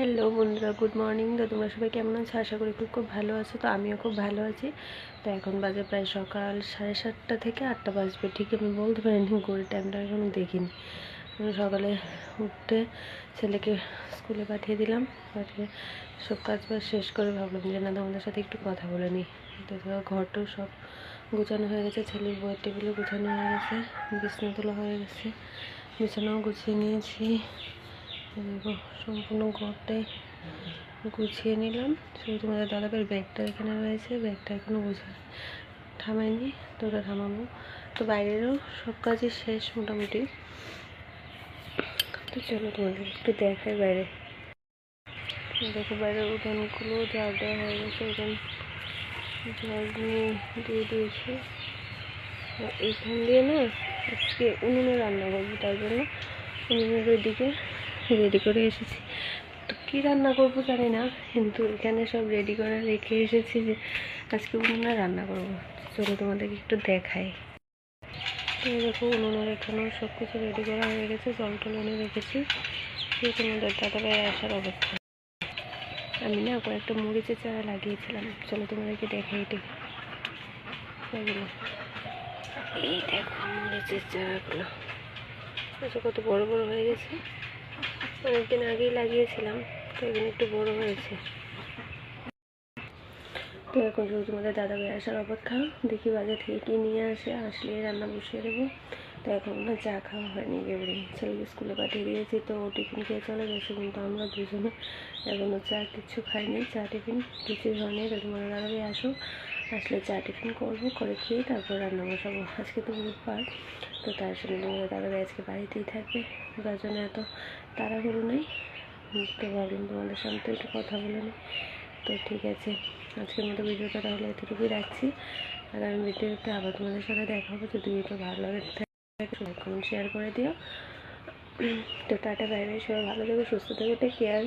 Hello বন্ধুরা, good morning. তো তোমরা সবাই কেমন আছো? আশা করি খুব ভালো আছো। তো আমিও খুব ভালো আছি। তো এখন বাজে প্রায় সকাল 7:30 থেকে 8টা বাজবে, ঠিক আমি বলতে পারিনি, ঘড়ির টাইমটা এখনও দেখিনি। আমি সকালে উঠতে ছেলেকে স্কুলে পাঠিয়ে দিলাম, পাঠিয়ে সব কাজ বাজ শেষ করে ভাবলাম যে না, তোমাদের সাথে একটু কথা বলে নিই। তো ঘরটাও সব গোছানো হয়ে গেছে, ছেলের বইয়ের টেবিলও গোছানো হয়ে গেছে, বিছানা তোলা হয়ে গেছে, বিছানাও গুছিয়ে নিয়েছি। দেখো সম্পূর্ণ ঘরটাই গুছিয়ে নিলাম। শুধু তোমাদের দাদাভাইয়ের ব্যাগটা এখানে রয়েছে, ব্যাগটা এখনো থামাইনি, তো ওটা থামাবো। তো বাইরেরও সব কাজই শেষ মোটামুটি। তো চলো তোমাদের একটু দেখাই বাইরে। দেখো বাইরের উঠানগুলো ঝাড় দেওয়া হয়ে গেছে, উঠান ঝাড় দিয়ে দিয়েছি। এইখান দিয়ে না আজকে উনুনে রান্না করবো, তার জন্য উনুনের ওইদিকে রেডি করে এসেছি। তো কী রান্না করবো জানি না, কিন্তু এখানে সব রেডি করে রেখে এসেছি যে আজকে উনুনে রান্না করবো। চলো তোমাদেরকে একটু দেখাই। তো দেখো উনুনের এখানেও সব কিছু রেডি করা হয়ে গেছে, জল টল এনে রেখেছি। তোমাদের দাদাভাই আসার অপেক্ষা। আমি না কয়েকটা মরিচের চারা লাগিয়েছিলাম, চলো তোমাদেরকে দেখাই এটি। এই দেখো মরিচের চারাগুলো কত বড় বড় হয়ে গেছে। অনেকদিন আগেই লাগিয়েছিলাম, তো এগুলো একটু বড় হয়েছে। তো এখন শুধু তোমাদের দাদাভাই আসার অপেক্ষা, দেখি বাজার থেকে কি নিয়ে আসলে রান্না বসিয়ে দেবো। তো এখন না চা খাওয়া হয়নি, এবারে ছেলেকে স্কুলে পাঠিয়ে দিয়েছি, তো ও টিফিন খেয়ে চলে গেছে, কিন্তু আমরা দুজনে এখনও চা কিছু খাইনি, চা টিফিন কিছুই হয়নি। তো তোমাদের দাদাভাই আসলে চা টিফিন করবো, করে খেয়ে তারপর রান্না বসাবো। আজকে তো বুধবার, তো তার জন্য তোমাদের দাদাভাই আজকে বাড়িতেই থাকবে, তার জন্য এত তাড়াহুড়ো নেই। তো ভাবলাম তোমাদের সাথে একটু কথা বলে নিই। তো ঠিক আছে, আজকের মতো ভিডিওটা তাহলে এতটুকুই রাখছি। আগামী ভিডিওতে আবার তোমাদের সাথে দেখা হবে। যদি ভিডিও ভালো লাগে লাইক কমেন্ট শেয়ার করে দিও। তো টাটা, বাই বাই, সবাই ভালো থেকো, সুস্থ থেকো, টেক কেয়ার।